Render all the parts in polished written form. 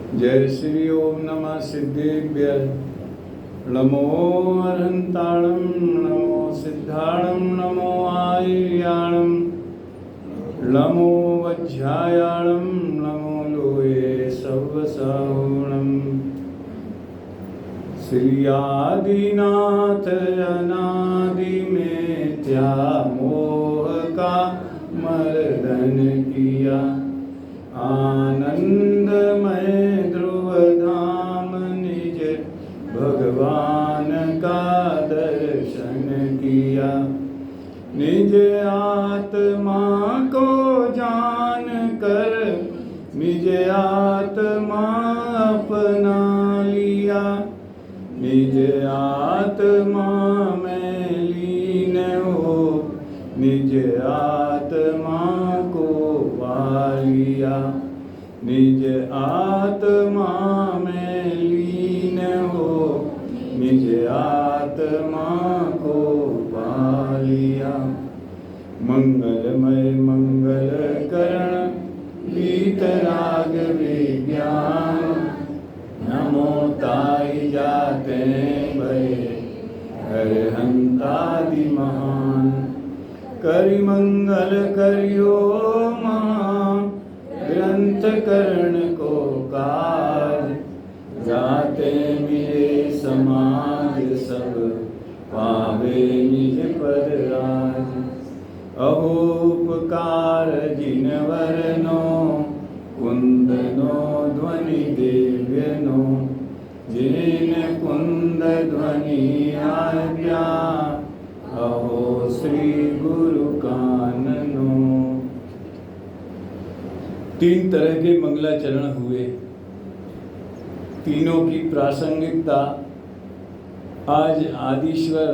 जय श्री ओम नमः सिद्धेभ्य नमो अरहंताणं नमो सिद्धाणं नमो आयर्याणं नमो वज्रायाणं नमो लोये सर्वसाहुणं श्री आदिनाथ अनादि में त्या मोह का मर्दन किया आनंदमय ध्रुव धाम निज भगवान का दर्शन किया निज आत्मा को जान कर निज आत्मा अपना लिया निज आत्मा में लीन हो निज आत्मा को पा लिया निज आत्मा में लीन हो निज आत्मा को पा लिया मंगलमय मंगल करण वीतराग विज्ञान नमो ताई जाते भय हरहंतादि महान करि मंगल करियो महा ग्रंथ कर्ण को काज जाते मिले समाज सब पावे निज पद राज अहो उपकार जिनवर नो कुंद नो ध्वनि दिव्य नो जिन कुंद ध्वनि आज्ञा अहो श्री गुरु काननो। तीन तरह के मंगलाचरण हुए, तीनों की प्रासंगिकता। आज आदिश्वर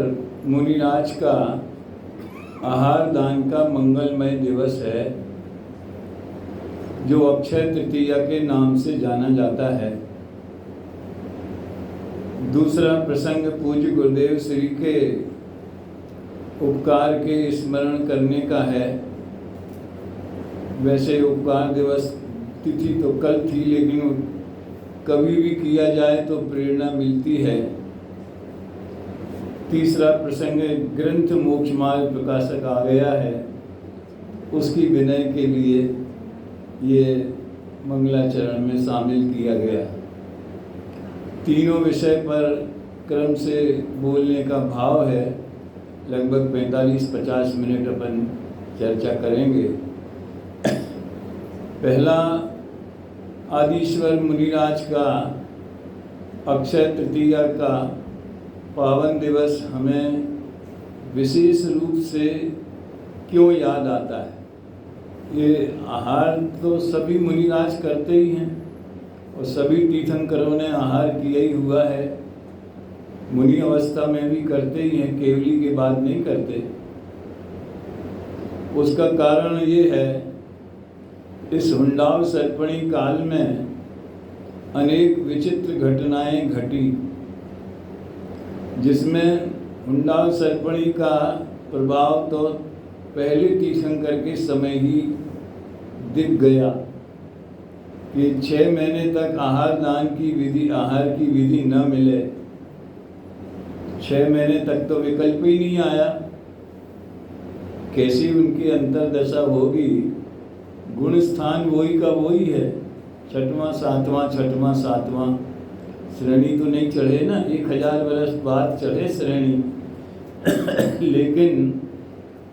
मुनिराज का आहार दान का मंगलमय दिवस है, जो अक्षय तृतीया के नाम से जाना जाता है। दूसरा प्रसंग पूज्य गुरुदेव श्री के उपकार के स्मरण करने का है। वैसे उपकार दिवस तिथि तो कल थी, लेकिन कभी भी किया जाए तो प्रेरणा मिलती है। तीसरा प्रसंग ग्रंथ मोक्षमार्ग प्रकाशक आ गया है, उसकी विनय के लिए ये मंगलाचरण में शामिल किया गया। तीनों विषय पर क्रम से बोलने का भाव है। लगभग 45-50 मिनट अपन चर्चा करेंगे। पहला, आदिश्वर मुनिराज का अक्षय तृतीया का पावन दिवस हमें विशेष रूप से क्यों याद आता है। ये आहार तो सभी मुनिराज करते ही हैं और सभी तीर्थंकरों ने आहार किया ही हुआ है। मुनि अवस्था में भी करते ही हैं, केवली के बाद नहीं करते। उसका कारण ये है, इस हुंडाव सर्पणी काल में अनेक विचित्र घटनाएं घटी, जिसमें हुंडाव सर्पणी का प्रभाव तो पहले तीर्थंकर के समय ही दिख गया कि 6 महीने तक आहार दान की विधि, आहार की विधि न मिले। 6 महीने तक तो विकल्प ही नहीं आया। कैसी उनकी अंतर्दशा होगी। गुण स्थान वही का वही है, 6वां 7वां 6वां 7वां। श्रेणी तो नहीं चढ़े ना, 1000 वर्ष बाद चढ़े श्रेणी लेकिन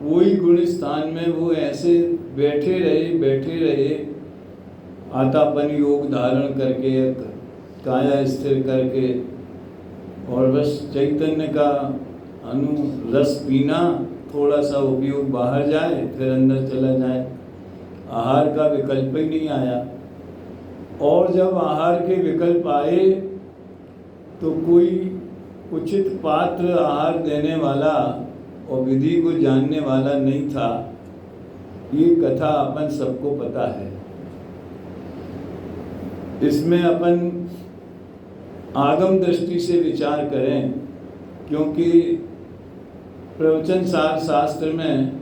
वही गुण स्थान में वो ऐसे बैठे रहे आतापन योग धारण करके, काया स्थिर करके, और बस चैतन्य का रस पीना, थोड़ा सा उपयोग बाहर जाए फिर अंदर चला जाए। आहार का विकल्प ही नहीं आया। और जब आहार के विकल्प आए तो कोई उचित पात्र आहार देने वाला और विधि को जानने वाला नहीं था। ये कथा अपन सबको पता है। इसमें अपन आगम दृष्टि से विचार करें, क्योंकि प्रवचन सार शास्त्र में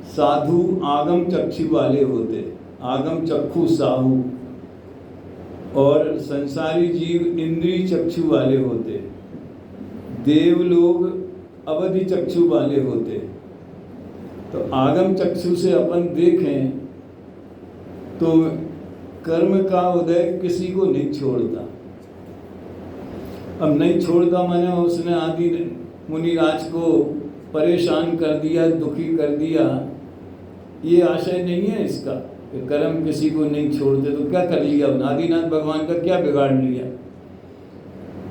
साधु आगम चक्षु वाले होते, आगम चक्षु साहू। और संसारी जीव इंद्रिय चक्षु वाले होते, देव लोग अवधि चक्षु वाले होते। तो आगम चक्षु से अपन देखें तो कर्म का उदय किसी को नहीं छोड़ता। अब नहीं छोड़ता माने उसने आदि मुनिराज को परेशान कर दिया, दुखी कर दिया, ये आशय नहीं है इसका कि कर्म किसी को नहीं छोड़ते। तो क्या कर लिया आदिनाथ भगवान का, क्या बिगाड़ लिया?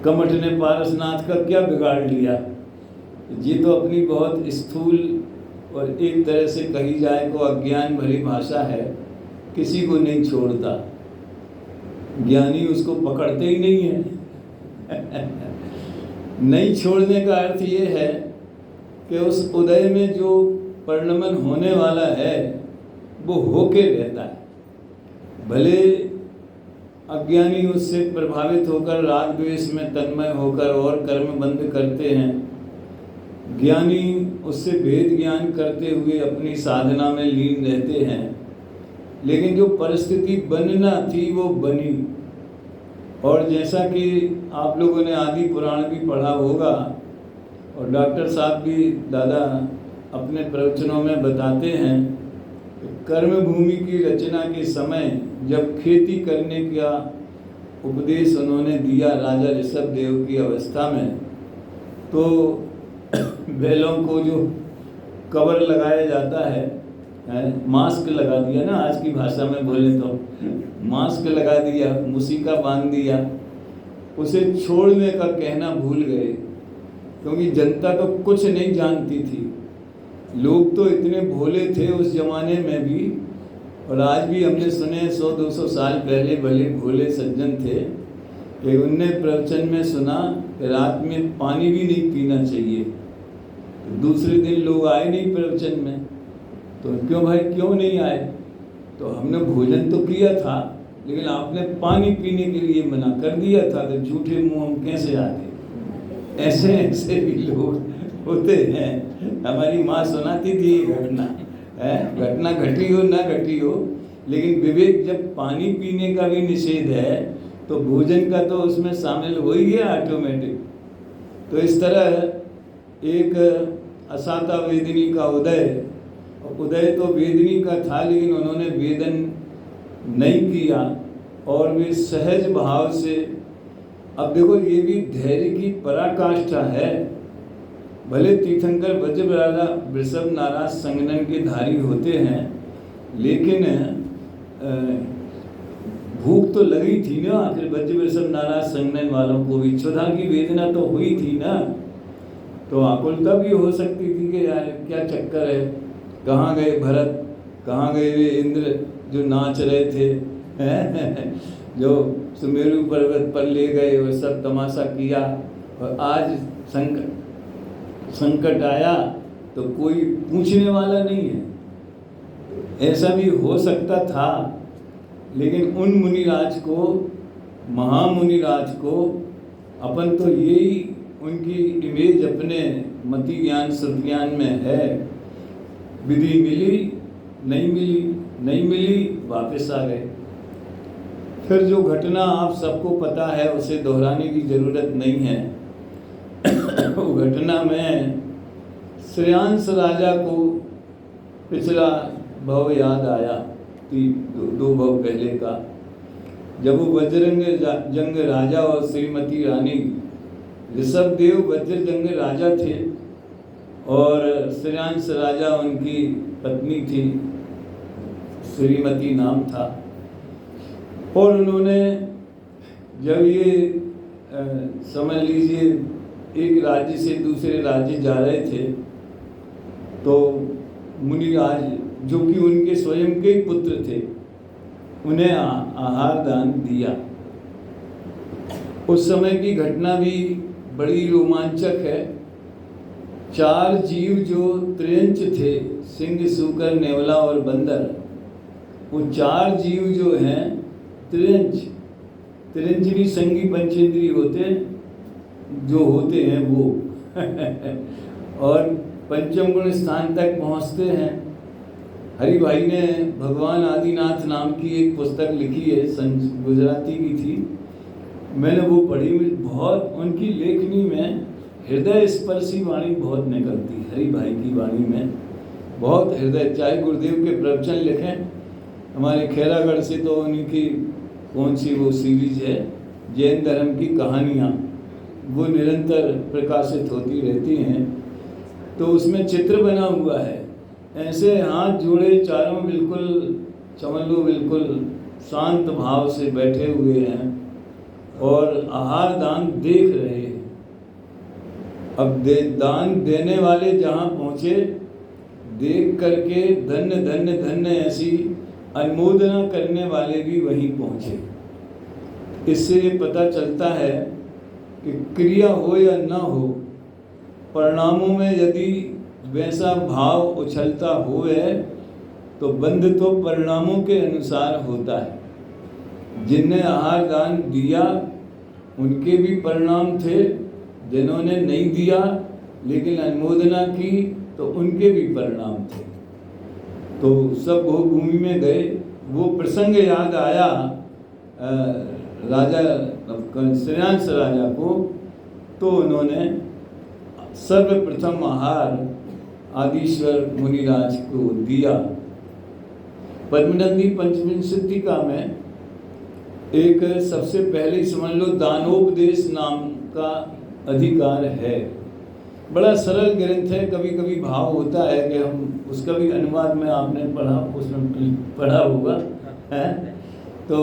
कमठ ने पारसनाथ का क्या बिगाड़ लिया? ये तो अपनी बहुत स्थूल और एक तरह से कही जाए तो अज्ञान भरी भाषा है। किसी को नहीं छोड़ता, ज्ञानी उसको पकड़ते ही नहीं है। नहीं छोड़ने का अर्थ ये है कि उस उदय में जो परिणमन होने वाला है वो होके रहता है। भले अज्ञानी उससे प्रभावित होकर राग द्वेष में तन्मय होकर और कर्म बंद करते हैं, ज्ञानी उससे भेद ज्ञान करते हुए अपनी साधना में लीन रहते हैं। लेकिन जो परिस्थिति बनना थी वो बनी। और जैसा कि आप लोगों ने आदि पुराण भी पढ़ा होगा और डॉक्टर साहब भी दादा अपने प्रवचनों में बताते हैं कि कर्म भूमि की रचना के समय जब खेती करने का उपदेश उन्होंने दिया राजा ऋषभ देव की अवस्था में, तो बैलों को जो कवर लगाया जाता है, मास्क लगा दिया ना, आज की भाषा में बोले तो मास्क लगा दिया, मुसीका बांध दिया, उसे छोड़ने का कहना भूल गए। क्योंकि जनता तो कुछ नहीं जानती थी। लोग तो इतने भोले थे उस जमाने में भी, और आज भी हमने सुने 100-200 साल पहले भले भोले सज्जन थे कि उनने प्रवचन में सुना कि रात में पानी भी नहीं पीना चाहिए। दूसरे दिन लोग आए नहीं प्रवचन में, तो क्यों भाई क्यों नहीं आए? तो हमने भोजन तो किया था लेकिन आपने पानी पीने के लिए मना कर दिया था, तो झूठे मुंह हम कैसे आते? ऐसे ऐसे भी लोग होते हैं। हमारी माँ सुनाती थी घटना घटी हो ना घटी हो, लेकिन विवेक जब पानी पीने का भी निषेध है तो भोजन का तो उसमें शामिल हो ही गया ऑटोमेटिक। तो इस तरह एक असाता वेदिनी का उदय तो वेदनी का था, लेकिन उन्होंने वेदन नहीं किया और वे सहज भाव से, अब देखो ये भी धैर्य की पराकाष्ठा है। भले तीर्थंकर वज्रराजा वृषभ नाराज संगनन के धारी होते हैं, लेकिन भूख तो लगी थी ना, आखिर वज्र वृषभ नाराज संगनन वालों को भी क्षुधा की वेदना तो हुई थी ना। तो आकुलता भी हो सकती थी कि यार क्या चक्कर है, कहाँ गए भरत, कहाँ गए वे इंद्र जो नाच रहे थे, जो सुमेरु पर्वत पर ले गए और सब तमाशा किया, और आज संकट आया तो कोई पूछने वाला नहीं है। ऐसा भी हो सकता था, लेकिन उन मुनिराज को, महामुनिराज को, अपन तो यही उनकी इमेज अपने मति ज्ञान श्रुति ज्ञान में है। विधि मिली नहीं मिली वापस आ गए। फिर जो घटना आप सबको पता है उसे दोहराने की जरूरत नहीं है। वो घटना में श्रेयांश राजा को पिछला भव याद आया, 2 भव पहले का, जब वो वज्रंग जंग राजा और श्रीमती रानी ऋषभ देव वज्रजंग राजा थे और श्रेयांश राजा उनकी पत्नी थी, श्रीमती नाम था। और उन्होंने जब ये समझ लीजिए एक राज्य से दूसरे राज्य जा रहे थे, तो मुनिराज जो कि उनके स्वयं के पुत्र थे, उन्हें आहार दान दिया। उस समय की घटना भी बड़ी रोमांचक है। 4 जीव जो त्रियंच थे, सिंह, सूकर, नेवला और बंदर, वो 4 जीव जो हैं त्रियंचनी संगी पंचेंद्री होते जो होते हैं वो और पंचम गुण स्थान तक पहुँचते हैं। हरि भाई ने भगवान आदिनाथ नाम की एक पुस्तक लिखी है, गुजराती की थी, मैंने वो पढ़ी। बहुत उनकी लेखनी में हृदय स्पर्शी वाणी बहुत निकलती, हरि भाई की वाणी में बहुत हृदय। चाहे गुरुदेव के प्रवचन लिखें, हमारे खैरागढ़ से तो उन्हीं की कौन सी वो सीरीज है, जैन धर्म की कहानियाँ, वो निरंतर प्रकाशित होती रहती हैं। तो उसमें चित्र बना हुआ है, ऐसे हाथ जोड़े चारों बिल्कुल चमल्लू बिल्कुल शांत भाव से बैठे हुए हैं और आहार दान देख रहे हैं। अब दान देने वाले जहाँ पहुँचे, देख करके धन्य धन्य धन्य ऐसी अनुमोदना करने वाले भी वहीं पहुँचे। इससे ये पता चलता है कि क्रिया हो या न हो, परिणामों में यदि वैसा भाव उछलता हुए तो बंध तो परिणामों के अनुसार होता है। जिनने आहार दान दिया उनके भी परिणाम थे, जिन्होंने नहीं दिया लेकिन अनुमोदना की तो उनके भी परिणाम थे। तो सब वो भूमि में गए। वो प्रसंग याद आया राजा श्रेयांश राजा को, तो उन्होंने सर्वप्रथम आहार आदिश्वर मुनिराज को दिया। पद्मनंदी पंचविंशतिका में एक सबसे पहले समझ लो दानोपदेश नाम का अधिकार है। बड़ा सरल ग्रंथ है, कभी कभी भाव होता है कि हम उसका भी अनुवाद में आपने पढ़ा, उसमें पढ़ा होगा है। तो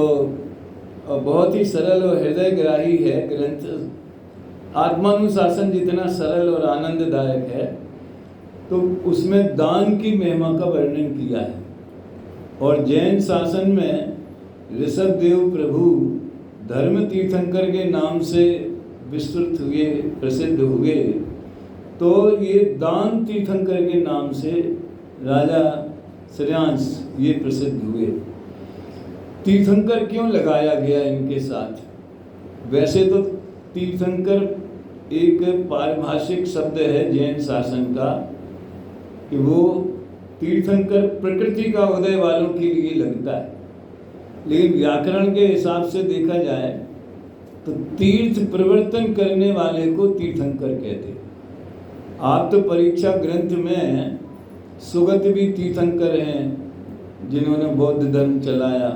बहुत ही सरल और हृदयग्राही है ग्रंथ। आत्मानुशासन जितना सरल और आनंददायक है, तो उसमें दान की महिमा का वर्णन किया है। और जैन शासन में ऋषभदेव प्रभु धर्म तीर्थंकर के नाम से विस्तृत हुए, प्रसिद्ध हुए। तो ये दान तीर्थंकर के नाम से राजा श्रेयांश ये प्रसिद्ध हुए। तीर्थंकर क्यों लगाया गया इनके साथ? वैसे तो तीर्थंकर एक पारिभाषिक शब्द है जैन शासन का, कि वो तीर्थंकर प्रकृति का उदय वालों के लिए लगता है, लेकिन व्याकरण के हिसाब से देखा जाए तो तीर्थ प्रवर्तन करने वाले को तीर्थंकर कहते हैं। आप तो परीक्षा ग्रंथ में सुगत भी तीर्थंकर हैं, जिन्होंने बौद्ध धर्म चलाया।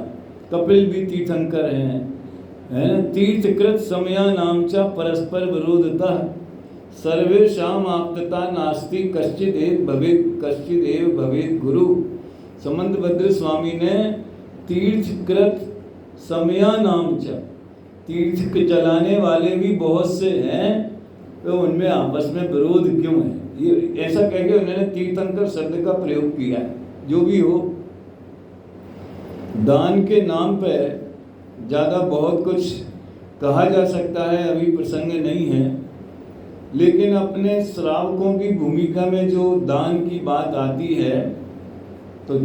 कपिल भी तीर्थंकर हैं, है ना। तीर्थकृत समया नामचा परस्पर विरोधतः सर्वेषाम आप्तता नास्ति कश्चिदेव भवेत् गुरु। समंतभद्र स्वामी ने तीर्थकृत समया नामचा, तीर्थ चलाने वाले भी बहुत से हैं, तो उनमें आपस में विरोध क्यों है, ये ऐसा कह के उन्होंने तीर्थंकर शब्द का प्रयोग किया है। जो भी हो, दान के नाम पर ज़्यादा बहुत कुछ कहा जा सकता है, अभी प्रसंग नहीं है। लेकिन अपने श्रावकों की भूमिका में जो दान की बात आती है, तो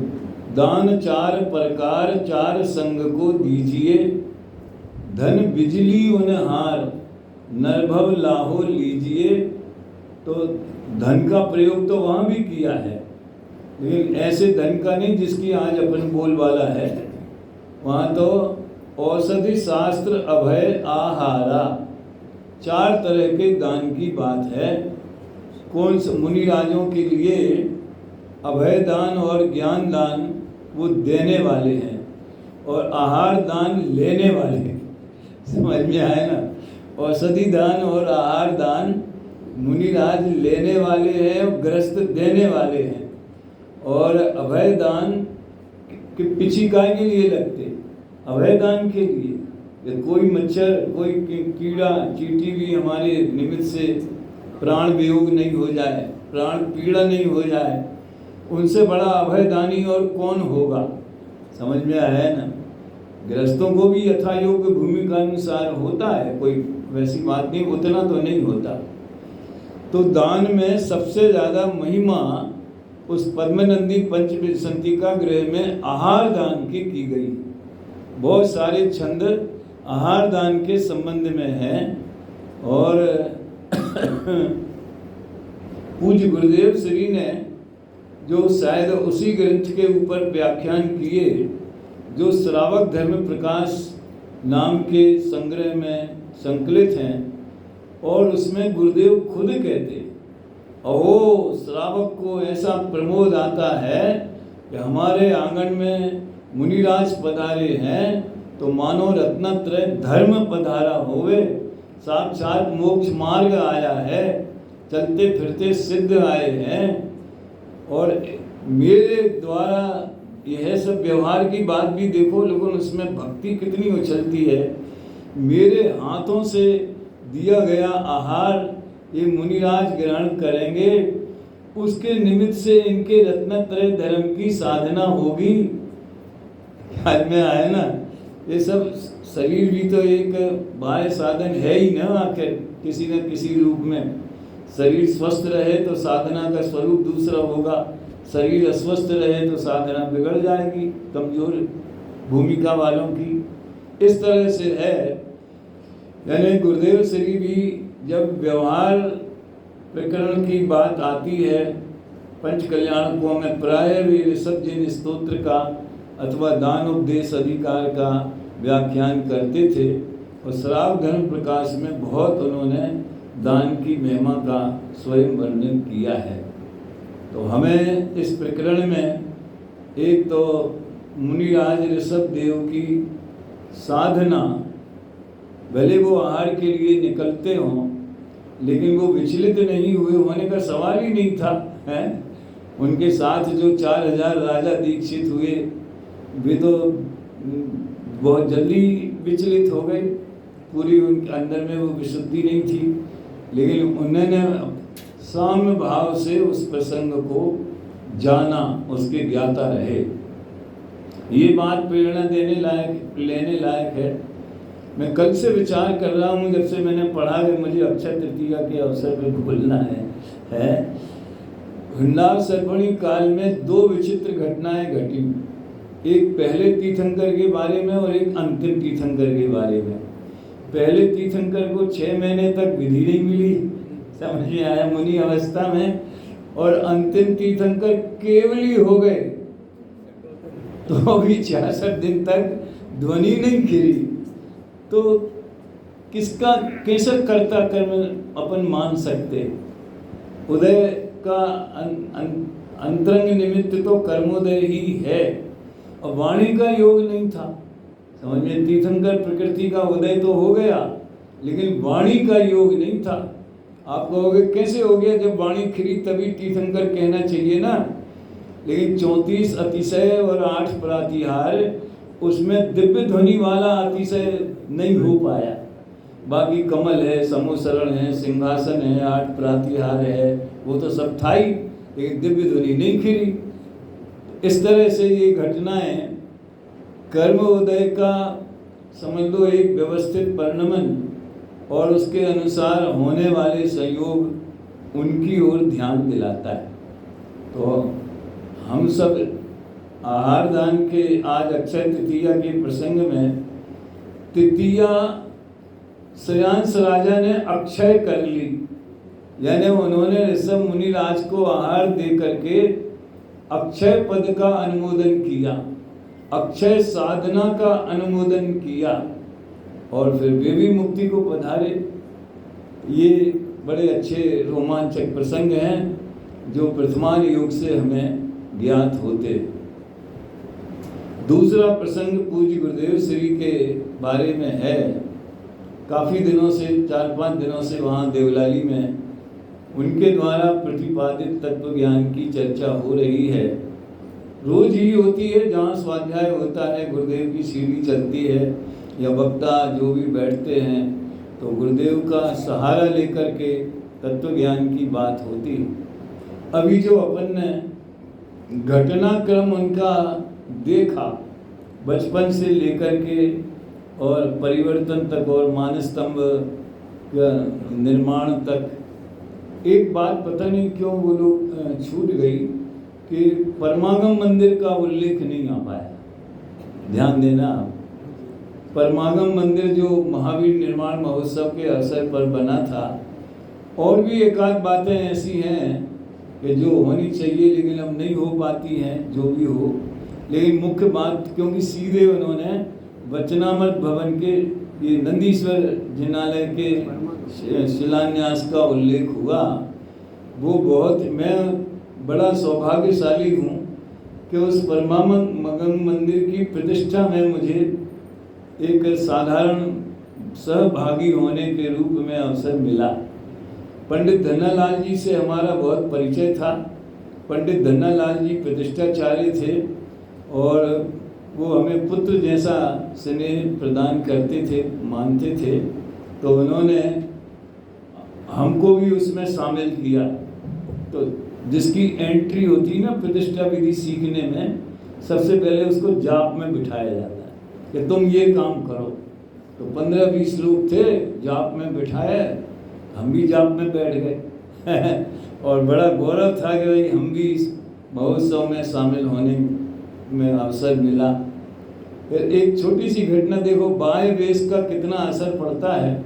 दान 4 प्रकार 4 संग को दीजिए, धन बिजली उनहार नरभव लाहो लीजिए। तो धन का प्रयोग तो वहाँ भी किया है, लेकिन ऐसे धन का नहीं जिसकी आज अपन बोलबाला है। वहाँ तो औषधि शास्त्र अभय आहारा 4 तरह के दान की बात है। कौन से मुनिराजों के लिए अभय दान और ज्ञान दान वो देने वाले हैं, और आहार दान लेने वाले हैं। समझ में आया ना? औषधि दान और आहार दान मुनिराज लेने वाले हैं और ग्रस्त देने वाले हैं। और अभय दान के पीछे काय के लिए लगते? अभय दान के लिए। कोई मच्छर, कोई कीड़ा चींटी भी हमारे निमित्त से प्राण वियोग नहीं हो जाए, प्राण पीड़ा नहीं हो जाए, उनसे बड़ा अभयदानी और कौन होगा? समझ में आया ना? गृहस्थों को भी यथायोग्य भूमिका अनुसार होता है, कोई वैसी बात नहीं, उतना तो नहीं होता। तो दान में सबसे ज़्यादा महिमा उस पद्मनंदी पंचविंशतिका गृह में आहार दान की गई। बहुत सारे छंद आहार दान के संबंध में हैं। और पूज्य गुरुदेव श्री ने जो शायद उसी ग्रंथ के ऊपर व्याख्यान किए जो श्रावक धर्म प्रकाश नाम के संग्रह में संकलित हैं, और उसमें गुरुदेव खुद कहते, अहो श्रावक को ऐसा प्रमोद आता है कि हमारे आंगन में मुनिराज पधारे हैं तो मानो रत्नत्रय धर्म पधारा होवे, साक्षात मोक्ष मार्ग आया है, चलते फिरते सिद्ध आए हैं। और मेरे द्वारा यह सब व्यवहार की बात भी देखो, लेकिन उसमें भक्ति कितनी उछलती है। मेरे हाथों से दिया गया आहार ये मुनिराज ग्रहण करेंगे, उसके निमित्त से इनके रत्नत्रय धर्म की साधना होगी। ख्याल में आया ना? ये सब शरीर भी तो एक बाह्य साधन है ही ना, आखिर किसी न किसी रूप में। शरीर स्वस्थ रहे तो साधना का स्वरूप दूसरा होगा, शरीर अस्वस्थ रहे तो साधना बिगड़ जाएगी कमजोर भूमिका वालों की। इस तरह से है। यानी गुरुदेव श्री भी जब व्यवहार प्रकरण की बात आती है, पंच कल्याणकों में प्राय वे ऋषभ जिन स्तोत्र का अथवा दान उपदेश अधिकार का व्याख्यान करते थे, और श्रावक धर्म प्रकाश में बहुत उन्होंने दान की महिमा का स्वयं वर्णन किया है। तो हमें इस प्रकरण में एक तो मुनिराज ऋषभ देव की साधना, भले वो आहार के लिए निकलते हों लेकिन वो विचलित नहीं हुए होने का सवाल ही नहीं था, है? उनके साथ जो 4000 राजा दीक्षित हुए वे तो बहुत जल्दी विचलित हो गए, पूरी उनके अंदर में वो विशुद्धि नहीं थी, लेकिन उन्होंने साम्य भाव से उस प्रसंग को जाना, उसके ज्ञाता रहे। ये बात प्रेरणा लेने लायक है। मैं कल से विचार कर रहा हूँ, जब से मैंने पढ़ा कि मुझे अक्षय तृतीया के अवसर पर बोलना है। हुन्नाव सर्वणी काल में 2 विचित्र घटनाएं घटी, एक पहले तीर्थंकर के बारे में और एक अंतिम तीर्थंकर के बारे में। पहले तीर्थंकर को 6 महीने तक विधि नहीं मिली, समझ में आया, मुनि अवस्था में, और अंतिम तीर्थंकर केवली हो गए तो भी 66 दिन तक ध्वनि नहीं खिली। तो किसका कैसा कर्ता कर्म अपन मान सकते? उदय का अंतरंग निमित्त तो कर्मोदय ही है, और वाणी का योग नहीं था। समझ में? तीर्थंकर प्रकृति का उदय तो हो गया लेकिन वाणी का योग नहीं था। आप कहोगे कैसे हो गया? जब वाणी खिली तभी तीर्थंकर कहना चाहिए ना। लेकिन 34 अतिशय और 8 प्रातिहार, उसमें दिव्य ध्वनि वाला अतिशय नहीं हो पाया। बाकी कमल है, समूसरण है, सिंहासन है, 8 प्रातिहार है, वो तो सब था ही, लेकिन दिव्य ध्वनि नहीं खिली। इस तरह से ये घटनाएं कर्म उदय का समझ लो एक व्यवस्थित परिणमन और उसके अनुसार होने वाले संयोग उनकी ओर ध्यान दिलाता है। तो हम सब आहार दान के आज अक्षय तृतीया के प्रसंग में, तृतीया श्रेयांश राजा ने अक्षय कर ली, यानी उन्होंने ऋषभ मुनिराज को आहार दे करके अक्षय पद का अनुमोदन किया, अक्षय साधना का अनुमोदन किया, और फिर वे भी मुक्ति को पधारे। ये बड़े अच्छे रोमांचक प्रसंग हैं जो वर्तमान युग से हमें ज्ञात होते। दूसरा प्रसंग पूज्य गुरुदेव श्री के बारे में है। काफ़ी दिनों से, 4-5 दिनों से वहाँ देवलाली में उनके द्वारा प्रतिपादित तत्व ज्ञान की चर्चा हो रही है। रोज ही होती है, जहाँ स्वाध्याय होता है, गुरुदेव की सीढ़ी चलती है, या वक्ता जो भी बैठते हैं तो गुरुदेव का सहारा लेकर के तत्व ज्ञान की बात होती। अभी जो अपन ने घटनाक्रम उनका देखा, बचपन से लेकर के और परिवर्तन तक और मानस्तंभ निर्माण तक, एक बात पता नहीं क्यों वो लोग छूट गई कि परमागम मंदिर का उल्लेख नहीं आ पाया। ध्यान देना आप, परमागम मंदिर जो महावीर निर्माण महोत्सव के अवसर पर बना था, और भी एक आध बातें ऐसी हैं कि जो होनी चाहिए लेकिन अब नहीं हो पाती हैं, जो भी हो। लेकिन मुख्य बात, क्योंकि सीधे उन्होंने वचनामृत भवन के ये नंदीश्वर जिनालय के शिलान्यास का उल्लेख हुआ, वो बहुत, मैं बड़ा सौभाग्यशाली हूँ कि उस परमामंगल मंदिर की प्रतिष्ठा में मुझे एक साधारण सहभागी होने के रूप में अवसर मिला। पंडित धन्नालाल जी से हमारा बहुत परिचय था। पंडित धन्नालाल जी प्रतिष्ठाचार्य थे और वो हमें पुत्र जैसा स्नेह प्रदान करते थे, मानते थे। तो उन्होंने हमको भी उसमें शामिल किया। तो जिसकी एंट्री होती ना प्रतिष्ठा विधि सीखने में, सबसे पहले उसको जाप में बिठाया जाता है कि तुम ये काम करो। तो 15-20 लोग थे, जाप में बिठाए, हम भी जाप में बैठ गए और बड़ा गौरव था कि भाई हम भी इस महोत्सव में शामिल होने में अवसर मिला। फिर एक छोटी सी घटना देखो, बाह्य वेश का कितना असर पड़ता है।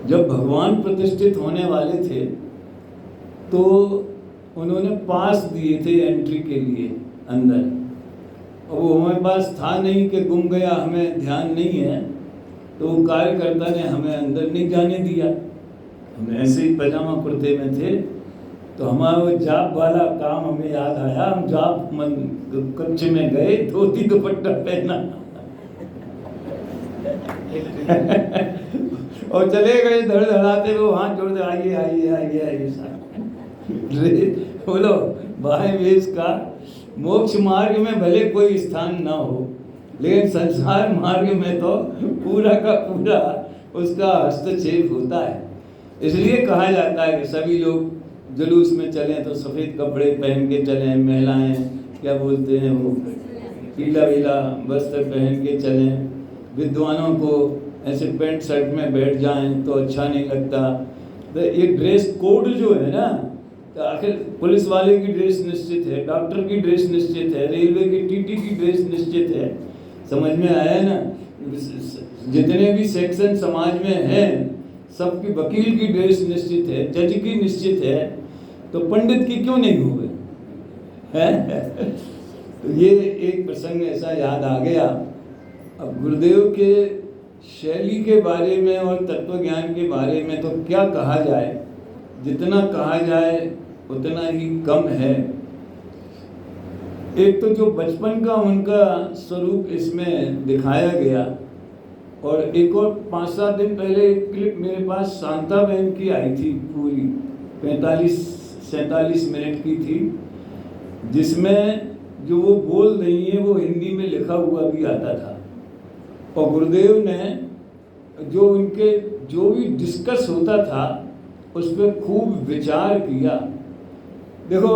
जब भगवान प्रतिष्ठित होने वाले थे तो उन्होंने पास दिए थे एंट्री के लिए अंदर, और वो हमारे पास था नहीं कि गुम गया, हमें ध्यान नहीं है। तो वो कार्यकर्ता ने हमें अंदर नहीं जाने दिया। हम ऐसे ही पजामा कुर्ते में थे। तो हमारा वो जाप वाला काम हमें याद आया। हम जाप कक्ष में गए, धोती दुपट्टा पहना और चले गए धड़धड़ाते हुए, हाथ जोड़ते, आइए आइए आइए आइए। बोलो, बाह्य वेश का मोक्ष मार्ग में भले कोई स्थान ना हो, लेकिन संसार मार्ग में तो पूरा का पूरा उसका हस्तक्षेप होता है। इसलिए कहा जाता है कि सभी लोग जुलूस में चलें तो सफ़ेद कपड़े पहन के चलें, महिलाएं क्या बोलते हैं वो पीला वीला वस्त्र पहन के चलें, विद्वानों को ऐसे पैंट शर्ट में बैठ जाएं तो अच्छा नहीं लगता। तो ये ड्रेस कोड जो है ना, तो आखिर पुलिस वाले की ड्रेस निश्चित है, डॉक्टर की ड्रेस निश्चित है, रेलवे की टीटी की ड्रेस निश्चित है। समझ में आया ना? जितने भी सेक्शन समाज में हैं सबकी, वकील की ड्रेस निश्चित है, जज की निश्चित है, तो पंडित की क्यों नहीं हुए? तो ये एक प्रसंग ऐसा याद आ गया। अब गुरुदेव के शैली के बारे में और तत्व ज्ञान के बारे में तो क्या कहा जाए, जितना कहा जाए उतना ही कम है। एक तो जो बचपन का उनका स्वरूप इसमें दिखाया गया, और एक और 5-7 दिन पहले एक क्लिप मेरे पास शांता बहन की आई थी, पूरी 45-47 मिनट की थी, जिसमें जो वो बोल रही है वो हिंदी में लिखा हुआ भी आता था। और गुरुदेव ने जो उनके जो भी डिस्कस होता था उस पर खूब विचार किया। देखो,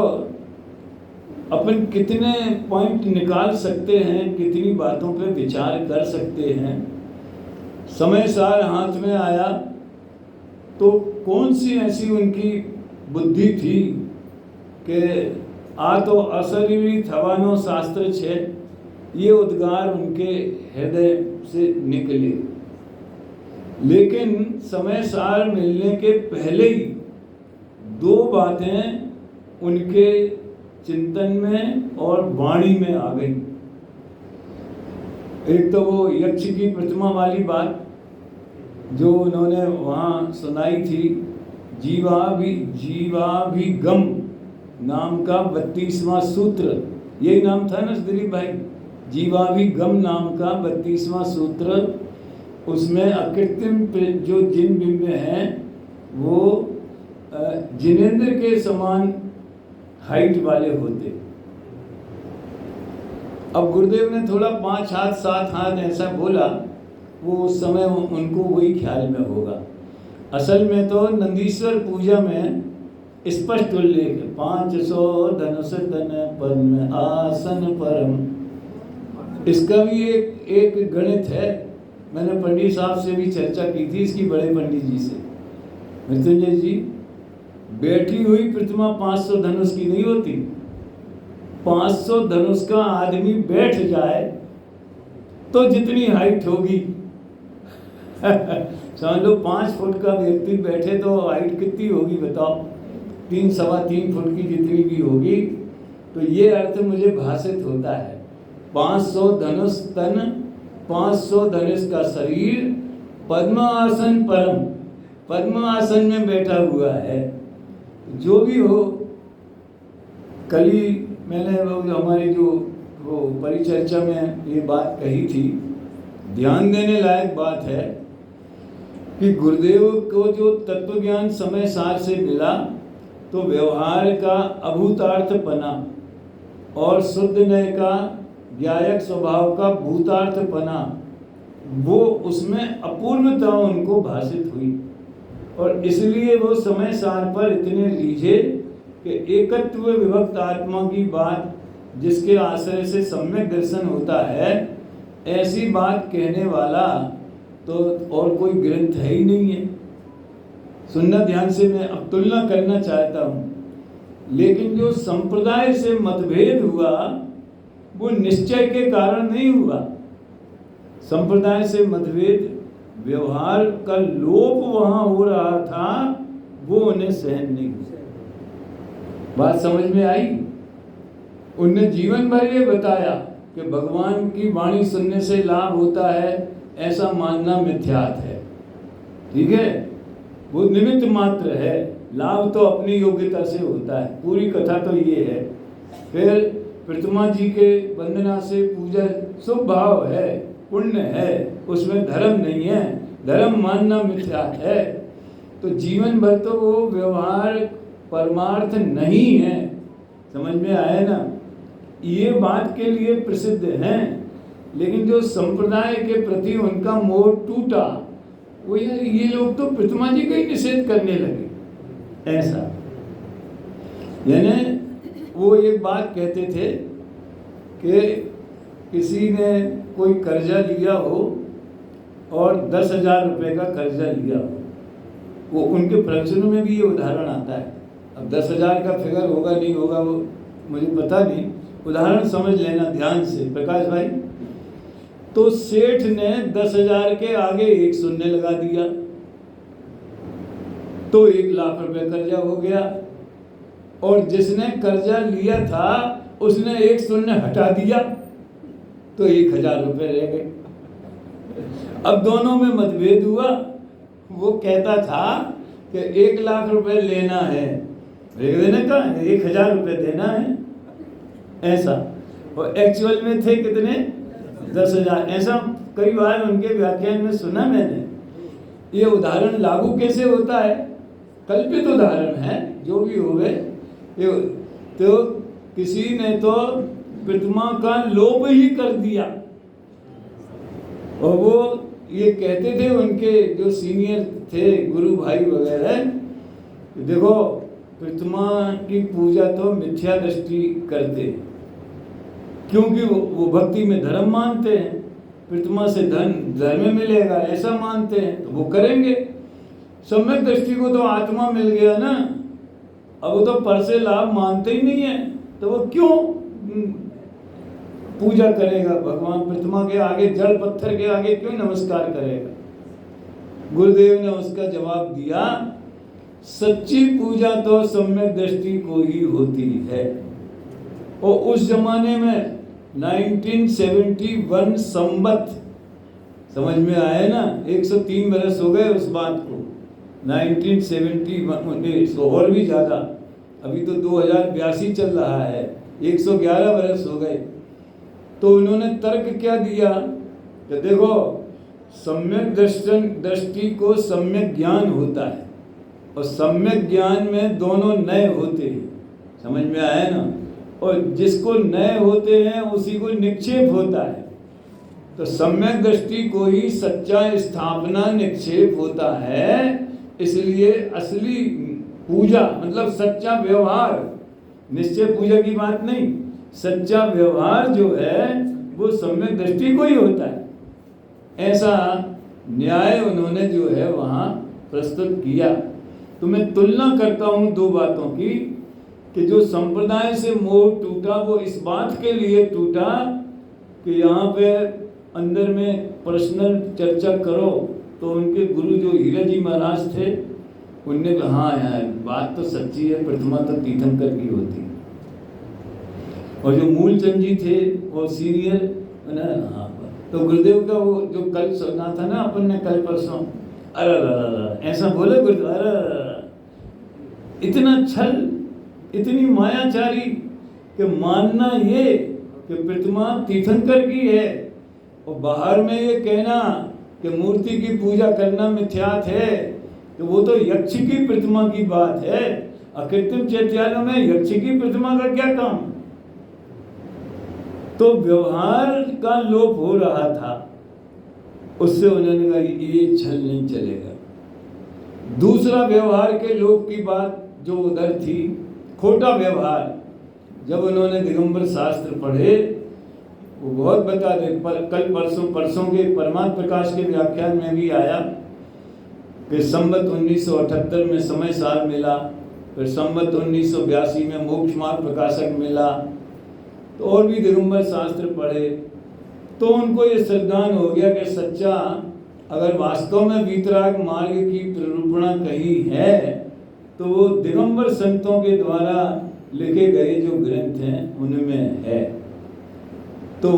अपन कितने पॉइंट निकाल सकते हैं, कितनी बातों पे विचार कर सकते हैं। समय सार हाथ में आया तो कौन सी ऐसी उनकी बुद्धि थी कि आ तो अशरीरी थवानो शास्त्र छे, ये उद्गार उनके हृदय से निकले। लेकिन समय सार मिलने के पहले ही 2 बातें उनके चिंतन में और वाणी में आ गई। एक तो वो यक्ष की प्रतिमा वाली बात जो उन्होंने वहाँ सुनाई थी, जीवाभिगम नाम का 32वां सूत्र, यही नाम था ना दिलीप भाई, जीवाभिगम नाम का 32वां सूत्र। उसमें अकृत्रिम जो जिन बिंब हैं वो जिनेंद्र के समान हाइट वाले होते। अब गुरुदेव ने थोड़ा 5 हाथ 7 हाथ ऐसा बोला, वो उस समय उनको वही ख्याल में होगा। असल में तो नंदीश्वर पूजा में स्पष्ट उल्लेख 500 धनुष तन पद्म आसन परम। इसका भी एक गणित है। मैंने पंडित साहब से भी चर्चा की थी इसकी, बड़े पंडित जी से, मृत्युंजय जी। बैठी हुई प्रतिमा 500 धनुष की नहीं होती। 500 धनुष का आदमी बैठ जाए तो जितनी हाइट होगी समझ लो 5 फुट का व्यक्ति बैठे तो हाइट कितनी होगी बताओ? 3-3.25 फुट की जितनी भी होगी, तो ये अर्थ मुझे भाषित होता है। 500 धनुष तन, 500 धनुष का शरीर, पद्मासन परम, पद्मासन में बैठा हुआ है। जो भी हो, कल ही मैंने हमारी जो वो परिचर्चा में ये बात कही थी, ध्यान देने लायक बात है कि गुरुदेव को जो तत्व ज्ञान समय सार से मिला, तो व्यवहार का अभूतार्थपना और शुद्ध नय का ज्ञायक स्वभाव का भूतार्थपना, वो उसमें अपूर्णता उनको भाषित हुई। और इसलिए वो समय सार पर इतने रीझे कि एकत्व विभक्त आत्मा की बात, जिसके आश्रय से सम्यक दर्शन होता है, ऐसी बात कहने वाला तो और कोई ग्रंथ है ही नहीं है। सुनना ध्यान से, मैं अब तुलना करना चाहता हूँ। लेकिन जो संप्रदाय से मतभेद हुआ, वो निश्चय के कारण नहीं हुआ। संप्रदाय से मतभेद, व्यवहार का लोप वहां हो रहा था, वो उन्हें सहन नहीं हुआ। बात समझ में आई? उनने जीवन भर ये बताया कि भगवान की वाणी सुनने से लाभ होता है, ऐसा मानना मिथ्यात है। ठीक है, वो निमित्त मात्र है, लाभ तो अपनी योग्यता से होता है। पूरी कथा तो ये है। फिर प्रतिमा जी के वंदना से पूजा शुभ भाव है, पुण्य है, उसमें धर्म नहीं है, धर्म मानना मिथ्यात है। तो जीवन भर तो वो व्यवहार परमार्थ नहीं है। समझ में आया ना? ये बात के लिए प्रसिद्ध हैं। लेकिन जो संप्रदाय के प्रति उनका मोह टूटा, वो यार ये लोग तो प्रतिमा जी का ही निषेध करने लगे, ऐसा। यानी वो एक बात कहते थे कि किसी ने कोई कर्जा लिया हो और 10,000 रुपये का कर्जा लिया हो, वो उनके प्रवचनों में भी ये उदाहरण आता है। अब 10,000 का फिगर होगा नहीं होगा वो मुझे पता नहीं, उदाहरण समझ लेना ध्यान से प्रकाश भाई। तो सेठ ने 10,000 के आगे 1 शून्य लगा दिया, तो 1 लाख रुपए कर्जा हो गया। और जिसने कर्जा लिया था उसने 1 शून्य हटा दिया, तो 1,000 रुपए रह गए। अब दोनों में मतभेद हुआ। वो कहता था कि 1 लाख रुपए लेना है, देने का 1,000 रुपए देना है, ऐसा। और एक्चुअल में थे कितने? 10,000। ऐसा कई बार उनके व्याख्यान में सुना मैंने। ये उदाहरण लागू कैसे होता है? कल्पित उदाहरण है, जो भी होवे। तो किसी ने तो प्रतिमा का लोभ ही कर दिया। और वो ये कहते थे उनके जो सीनियर थे, गुरु भाई वगैरह, देखो प्रतिमा की पूजा तो मिथ्या दृष्टि करते, क्योंकि वो भक्ति में धर्म मानते हैं, प्रतिमा से धर्म मिलेगा ऐसा मानते हैं, तो वो करेंगे। सम्यक दृष्टि को तो आत्मा मिल गया ना, अब वो तो पर से लाभ मानते ही नहीं है, तो वो क्यों पूजा करेगा? भगवान प्रतिमा के आगे, जड़ पत्थर के आगे क्यों नमस्कार करेगा? गुरुदेव ने उसका जवाब दिया, सच्ची पूजा तो सम्यक दृष्टि को ही होती है। और उस जमाने में 1971 संवत, समझ में आया ना? 103 बरस हो गए उस बात को। 1971 और भी ज़्यादा, अभी तो 2082 चल रहा है, 111 बरस हो गए। तो उन्होंने तर्क क्या दिया कि देखो, सम्यक दृष्टि को सम्यक ज्ञान होता है, और सम्यक ज्ञान में दोनों नए होते हैं। समझ में आया ना? और जिसको नए होते हैं उसी को निक्षेप होता है। तो सम्यक दृष्टि को ही सच्चा स्थापना निक्षेप होता है। इसलिए असली पूजा मतलब सच्चा व्यवहार, निश्चय पूजा की बात नहीं, सच्चा व्यवहार जो है वो सम्यक दृष्टि को ही होता है। ऐसा न्याय उन्होंने जो है वहाँ प्रस्तुत किया। तो मैं तुलना करता हूँ दो बातों की, कि जो संप्रदाय से मोह टूटा वो इस बात के लिए टूटा कि यहाँ पे अंदर में पर्सनल चर्चा करो, तो उनके गुरु जो हीरा जी महाराज थे, उनने कहा हाँ यार बात तो सच्ची है, प्रतिमा तो तीर्थंकर की होती है। और जो मूलचंद जी थे वो सीनियर ना, हाँ, तो गुरुदेव का वो जो कल सुना था ना अपन ने कल परसों, अरे ऐसा बोले गुरुदेव, अरे इतना छल, इतनी मायाचारी कि मानना ये कि प्रतिमा तीर्थंकर की है और बाहर में ये कहना कि मूर्ति की पूजा करना मिथ्यात है, तो वो तो यक्ष की प्रतिमा की बात है। अकृत्रिम चैत्यालयों में यक्ष की प्रतिमा का क्या काम? तो व्यवहार का लोप हो रहा था, उससे उन्होंने कहा ये छल नहीं चलेगा। दूसरा व्यवहार के लोप की बात जो उधर थी, खोटा व्यवहार, जब उन्होंने दिगंबर शास्त्र पढ़े वो बहुत बता दे, कल परसों के परमात्म प्रकाश के व्याख्यान में भी आया कि संवत 1978 में समय सार मिला, फिर संवत 1982 में मोक्ष मार्ग प्रकाशक मिला, तो और भी दिगंबर शास्त्र पढ़े तो उनको ये सिद्धांत हो गया कि सच्चा अगर वास्तव में वीतराग मार्ग की प्ररूपणा कही है तो वो दिगंबर संतों के द्वारा लिखे गए जो ग्रंथ हैं उनमें है। तो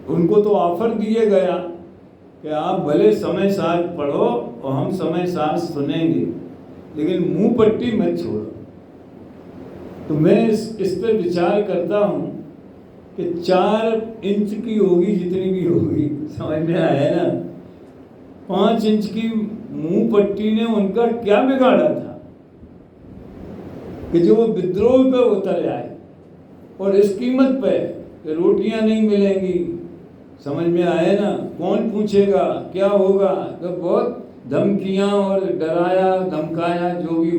उनको तो ऑफर दिए गया कि आप भले समय सार पढ़ो और हम समय सार सुनेंगे, लेकिन मुंह पट्टी मत छोड़ो। तो मैं इस पर विचार करता हूँ कि 4 इंच की होगी जितनी भी होगी, समझ में आया ना, 5 इंच की मुंह पट्टी ने उनका क्या बिगाड़ा था कि जो वो विद्रोह पे उतर आए और इस कीमत पे कि रोटियां नहीं मिलेंगी, समझ में आए ना, कौन पूछेगा क्या होगा, तो बहुत धमकियां और डराया धमकाया, जो भी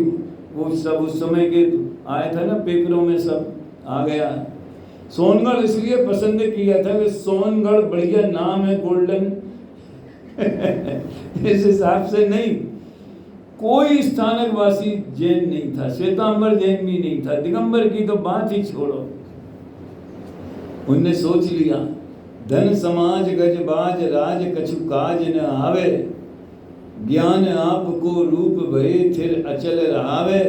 वो सब उस समय के आया था ना पेपरों में सब आ गया। सोनगढ़ इसलिए पसंद किया था कि सोनगढ़ बढ़िया नाम है, गोल्डन इस हिसाब से नहीं, कोई स्थानक वासी जैन नहीं था, श्वेतांबर जैन भी नहीं था, दिगंबर की तो बात ही छोड़ो। उनने सोच लिया धन समाज गजबाज राज कछु काज न आवे, ज्ञान आपको रूप भये थिर अचल रहावे।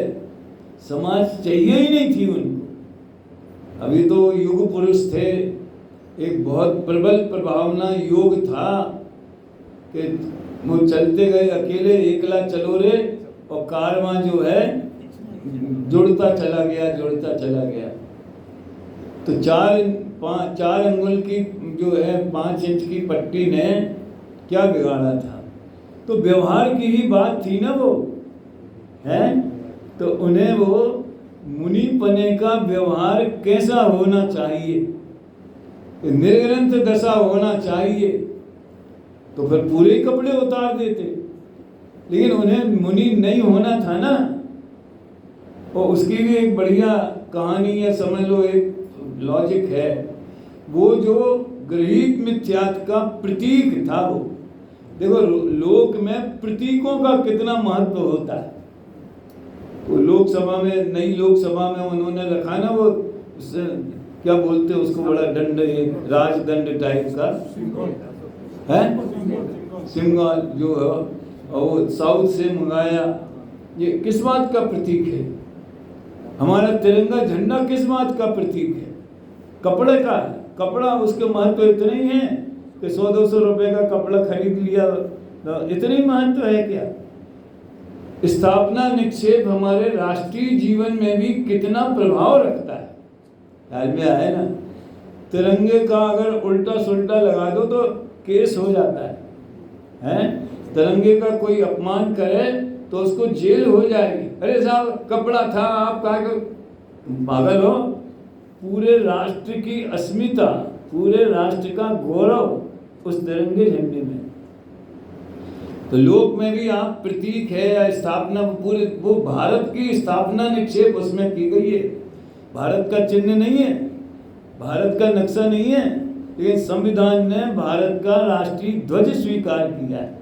समाज चाहिए ही नहीं थी उनको। अभी तो युग पुरुष थे, एक बहुत प्रबल प्रभावना योग था कि वो चलते गए अकेले, एकला चलो रे, और कारवां जो है जुड़ता चला गया। तो 4 अंगुल की जो है 5 इंच की पट्टी ने क्या बिगाड़ा था? तो व्यवहार की ही बात थी ना वो, है? तो उन्हें वो मुनि पने का व्यवहार कैसा होना चाहिए, निर्ग्रंथ दशा होना चाहिए, तो फिर पूरे कपड़े उतार देते, लेकिन उन्हें मुनि नहीं होना था ना। और उसकी भी एक बढ़िया कहानी है, समझ लो, एक लॉजिक है। वो जो गृहीत मिथ्यात्व का प्रतीक था, वो देखो लोक में प्रतीकों का कितना महत्व होता है। वो लोकसभा में, नई लोकसभा में उन्होंने रखा ना, वो क्या बोलते हैं उसको, बड़ा दंड, राजदंड टाइप का है, सिंगल जो है, और वो साउथ से मंगाया। ये किस बात का प्रतीक है? हमारा तिरंगा झंडा किस बात का प्रतीक है? कपड़े का। कपड़ा, उसके महत्व इतने ही है कि 100-200 रुपए का कपड़ा खरीद लिया, इतने ही महत्व है क्या? स्थापना निक्षेप हमारे राष्ट्रीय जीवन में भी कितना प्रभाव रखता है, ख्याल में आया ना? तिरंगे का अगर उल्टा सुल्टा लगा दो तो केस हो जाता है, हैं? तिरंगे का कोई अपमान करे तो उसको जेल हो जाएगी। अरे साहब कपड़ा था, आप कहा पागल हो? पूरे राष्ट्र की अस्मिता, पूरे राष्ट्र का गौरव उस तिरंगे झंडे में। तो लोक में भी आप प्रतीक है या स्थापना, पूरे वो भारत की स्थापना निक्षेप उसमें की गई है। भारत का चिन्ह नहीं है, भारत का नक्शा नहीं है, लेकिन संविधान ने भारत का राष्ट्रीय ध्वज स्वीकार किया है।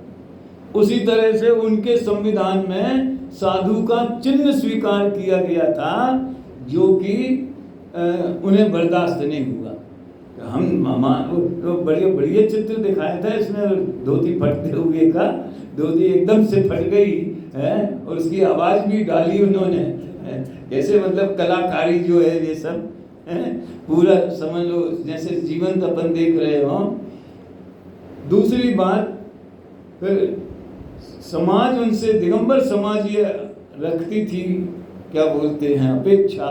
उसी तरह से उनके संविधान में साधु का चिन्ह स्वीकार किया गया था, जो कि उन्हें बर्दाश्त नहीं हुआ। तो बढ़िया बढ़िया चित्र दिखाया था इसमें, धोती फटते हुए का, धोती एकदम से फट गई है और उसकी आवाज भी डाली उन्होंने। कैसे मतलब कलाकारी जो है ये सब पूरा समझ लो जैसे जीवंत अपन देख रहे हो। दूसरी बात, फिर समाज उनसे, दिगंबर समाज ये रखती थी, क्या बोलते हैं, अपेक्षा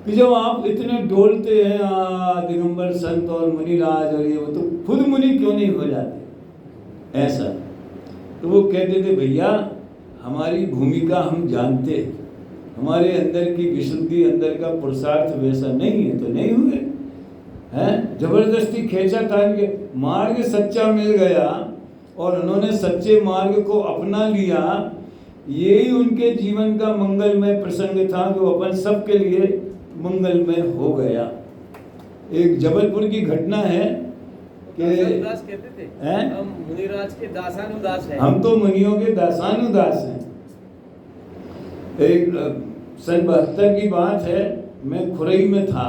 कि जब आप इतने डोलते हैं दिगंबर संत और मुनिराज और ये वो, तो खुद मुनि क्यों नहीं हो जाते ऐसा। तो वो कहते थे भैया हमारी भूमिका हम जानते, हमारे अंदर की विशुद्धि, अंदर का पुरुषार्थ वैसा नहीं है तो नहीं हुए हैं। जबरदस्ती खींचा तान के मार्ग सच्चा मिल गया और उन्होंने सच्चे मार्ग को अपना लिया। यही उनके जीवन का मंगलमय प्रसंग था जो अपन सबके लिए मंगलमय हो गया। एक जबलपुर की घटना है कि दास कहते थे हम मुनिराज के दासानुदास हैं, हम तो मुनियों के दासानुदास हैं। एक सन 72 की बात है, मैं खुरई में था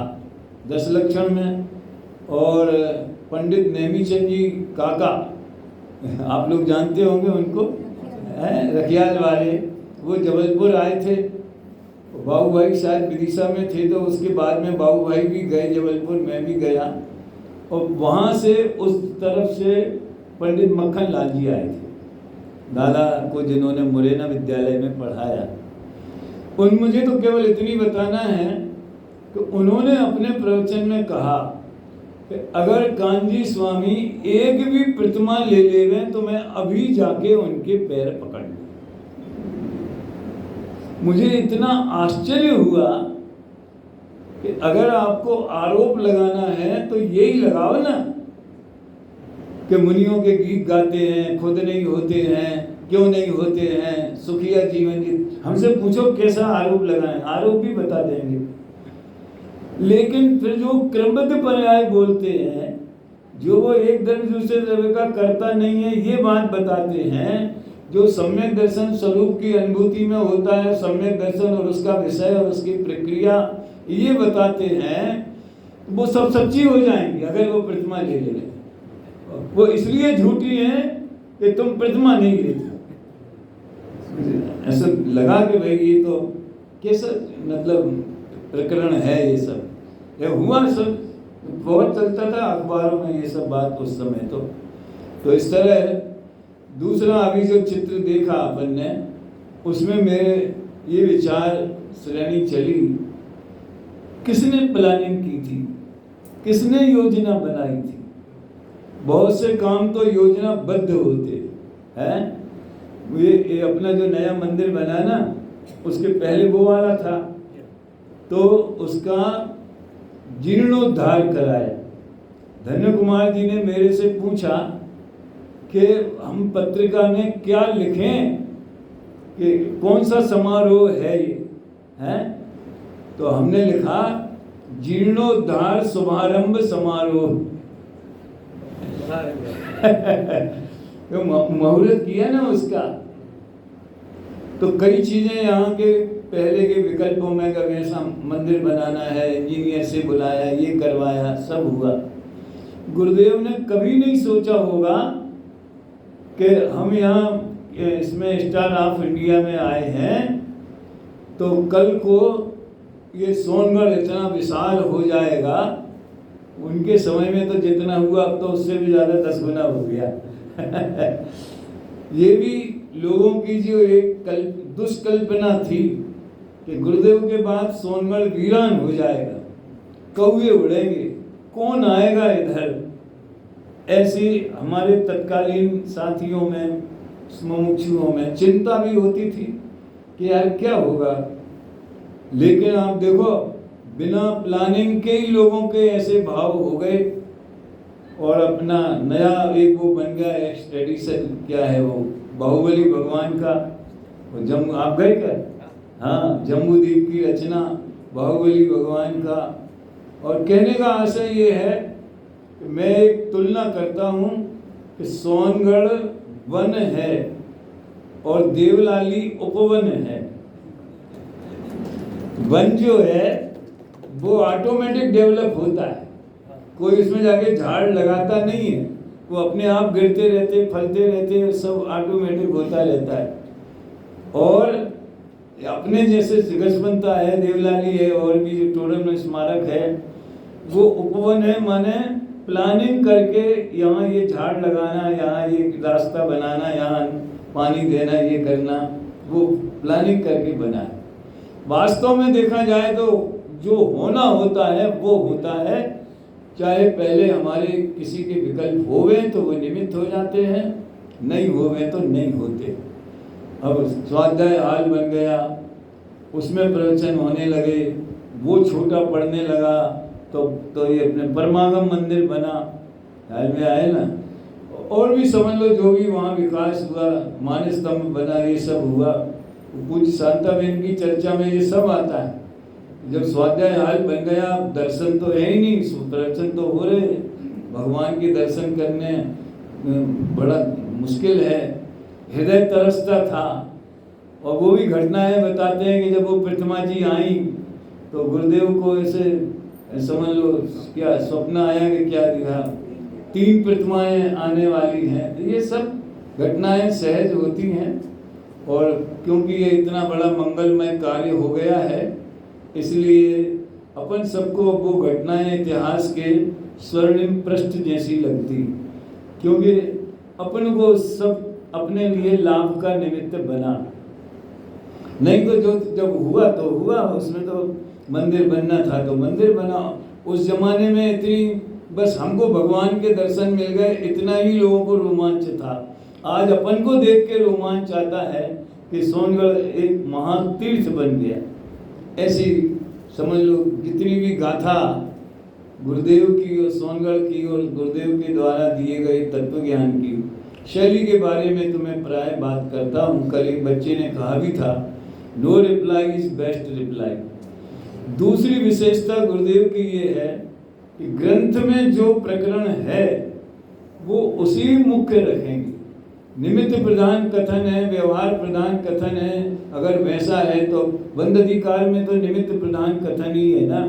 10 लक्षण में, और पंडित नेमीचंद जी काका, आप लोग जानते होंगे उनको, रखियाल वाले, वो जबलपुर आए थे। बाबू भाई शायद विदिशा में थे, तो उसके बाद में बाबू भाई भी गए जबलपुर, मैं भी गया, और वहाँ से उस तरफ से पंडित मक्खन लाल जी आए थे, दादा को जिन्होंने मुरैना विद्यालय में पढ़ाया। उन मुझे तो केवल इतनी बताना है कि उन्होंने अपने प्रवचन में कहा कि अगर कांजी स्वामी एक भी प्रतिमा ले लेवे तो मैं अभी जाके उनके पैर पकड़ लूं। मुझे इतना आश्चर्य हुआ कि अगर आपको आरोप लगाना है तो यही लगाओ ना कि मुनियों के गीत गाते हैं, खुद नहीं होते हैं, क्यों नहीं होते हैं, सुखिया जीवन जी। हमसे पूछो कैसा आरोप लगाएं, आरोप भी बता देंगे। लेकिन फिर जो क्रमबद्ध पर्याय बोलते हैं, जो वो एक द्रव्य दूसरे द्रव्य का करता नहीं है, ये बात बताते हैं, जो सम्यक दर्शन स्वरूप की अनुभूति में होता है, सम्यक दर्शन और उसका विषय और उसकी प्रक्रिया ये बताते हैं, वो सब सच्ची हो जाएंगी अगर वो प्रतिमा ले ले। वो इसलिए झूठी है कि तुम प्रतिमा नहीं लेते। ऐसा लगा कि भाई ये तो कैसा मतलब प्रकरण है, ये सब ये हुआ, सब बहुत चलता था अखबारों में ये सब बात उस समय। तो इस तरह दूसरा अभी जो चित्र देखा अपन ने, उसमें मेरे ये विचार श्रेणी चली, किसने प्लानिंग की थी, किसने योजना बनाई थी। बहुत से काम तो योजनाबद्ध होते हैं। ये अपना जो नया मंदिर बना ना, उसके पहले वो वाला था, तो उसका जीर्णोद्धार कराया। धन्य कुमार जी ने मेरे से पूछा कि हम पत्रिका में क्या लिखें, कि कौन सा समारोह है ये है। तो हमने लिखा जीर्णोद्धार शुभारंभ समारोह। तो मुहूर्त किया ना उसका। तो कई चीजें यहाँ के पहले के विकल्पों में, अगर ऐसा मंदिर बनाना है, इंजीनियर से बुलाया, ये करवाया, सब हुआ। गुरुदेव ने कभी नहीं सोचा होगा कि हम यहाँ इसमें स्टार ऑफ इंडिया में आए हैं तो कल को ये सोनगढ़ इतना विशाल हो जाएगा। उनके समय में तो जितना हुआ अब तो उससे भी ज़्यादा 10 गुना हो गया। ये भी लोगों की जो एक दुष्कल्पना थी कि गुरुदेव के बाद सोनगढ़ वीरान हो जाएगा, कौवे उड़ेंगे, कौन आएगा इधर। ऐसी हमारे तत्कालीन साथियों में, मुमुक्षुओं में चिंता भी होती थी कि यार क्या होगा। लेकिन आप देखो बिना प्लानिंग के ही लोगों के ऐसे भाव हो गए और अपना नया एक वो बन गया एक ट्रेडिशन। क्या है वो, बाहुबली भगवान का जम्मू, आप गए क्या? हाँ, जम्बूद्वीप की रचना बाहुबली भगवान का। और कहने का आशय ये है कि मैं एक तुलना करता हूँ कि सोनगढ़ वन है और देवलाली उपवन है। वन जो है वो ऑटोमेटिक डेवलप होता है, कोई उसमें जाके झाड़ लगाता नहीं है, वो अपने आप गिरते रहते, फलते रहते, सब ऑटोमेटिक होता रहता है। और अपने जैसे जगसपंता है, देवलाली है, और भी जो टोडर में स्मारक है, वो उपवन है, माने प्लानिंग करके यहाँ ये झाड़ लगाना, यहाँ ये रास्ता बनाना, यहाँ पानी देना, ये करना, वो प्लानिंग करके बना है। वास्तव में देखा जाए तो जो होना होता है वो होता है, चाहे पहले हमारे किसी के विकल्प होवे तो वो निमित्त हो जाते हैं, नहीं होवे तो नहीं होते। अब स्वाध्याय हाल बन गया, उसमें प्रवचन होने लगे, वो छोटा पड़ने लगा, तो ये अपने परमागम मंदिर बना, ख्याल में आए ना। और भी समझ लो जो भी वहाँ विकास हुआ, मानस स्तंभ बना, ये सब हुआ। पूज्य शांताबेन की चर्चा में ये सब आता है। जब स्वाध्याय हाल बन गया, दर्शन तो है ही नहीं, प्रवचन तो हो रहे, भगवान के दर्शन करने बड़ा मुश्किल है, हृदय तरसता था। और वो भी घटनाएं बताते हैं कि जब वो प्रतिमा जी आई तो गुरुदेव को ऐसे समझ लो क्या स्वप्न आया कि क्या दिखा, 3 प्रतिमाएं आने वाली हैं। तो ये सब घटनाएं सहज होती हैं, और क्योंकि ये इतना बड़ा मंगलमय कार्य हो गया है, इसलिए अपन सबको वो घटनाएं इतिहास के स्वर्णिम पृष्ठ जैसी लगती, क्योंकि अपन को सब अपने लिए लाभ का निमित्त बना। नहीं तो जो जब हुआ तो हुआ, उसमें तो मंदिर बनना था तो मंदिर बना। उस जमाने में इतनी बस हमको भगवान के दर्शन मिल गए, इतना ही लोगों को रोमांच था। आज अपन को देख के रोमांच आता है कि सोनगढ़ एक महातीर्थ बन गया। ऐसी समझ लो जितनी भी गाथा गुरुदेव की और सोनगढ़ की और गुरुदेव के द्वारा दिए गए तत्व ज्ञान की शैली के बारे में तो मैं प्राय बात करता हूँ। कल एक बच्चे ने कहा भी था, no reply is best reply. दूसरी विशेषता गुरुदेव की ये है कि ग्रंथ में जो प्रकरण है वो उसी मुख्य रखेंगे। निमित्त प्रधान कथन है, व्यवहार प्रधान कथन है, अगर वैसा है तो बंद अधिकार में तो निमित्त प्रधान कथन ही है ना।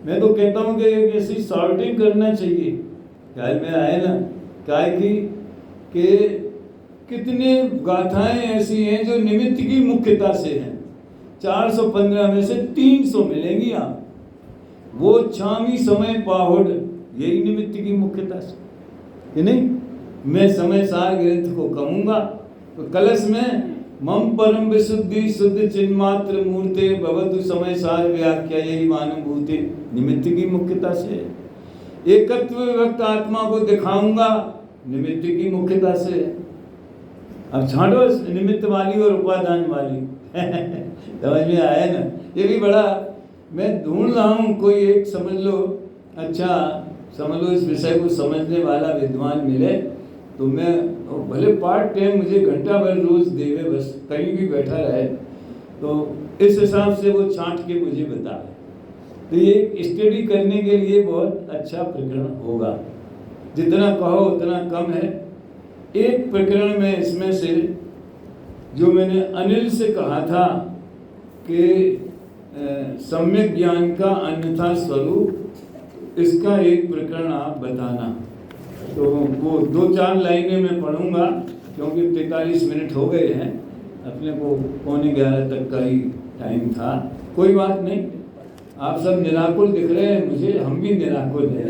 मैं तो कहता हूँ कि एक ऐसी सॉर्टिंग करना चाहिए, ख्याल में आए ना, क्या कि कितने गाथाएं ऐसी हैं जो निमित्त की मुख्यता से हैं। 415 में से 300 मिलेंगी आप। वो छामी समय पाहुड़, यही निमित्त की मुख्यता से, कि नहीं। मैं समय सार ग्रंथ को कहूँगा तो कलश में मम परम विशुद्धि शुद्ध चिन्मात्र मूर्ते भवतु समय सार व्याख्या यही मानुभूति, निमित्त की मुख्यता से। एकत्व विभक्त आत्मा को दिखाऊंगा, निमित्त की मुख्यता से। अब छाड़ो निमित्त वाली और उपादान वाली समझ में आया ना। ये भी बड़ा मैं ढूंढ रहा हूँ, कोई एक समझ लो, अच्छा समझ लो इस विषय को समझने वाला विद्वान मिले तो मैं भले पार्ट टाइम मुझे घंटा भर रोज देवे, बस कहीं भी बैठा रहे, तो इस हिसाब से वो छांट के मुझे बताए। तो ये स्टडी करने के लिए बहुत अच्छा प्रकरण होगा। जितना कहो उतना कम है। एक प्रकरण में इसमें से जो मैंने अनिल से कहा था कि सम्यक ज्ञान का अन्यथा स्वरूप, इसका एक प्रकरण आप बताना। तो वो 2-4 लाइनें मैं पढ़ूंगा क्योंकि 43 मिनट हो गए हैं, अपने को 11:15 तक का ही टाइम था। कोई बात नहीं, आप सब निराकुल दिख रहे हैं मुझे, हम भी निराकुल हैं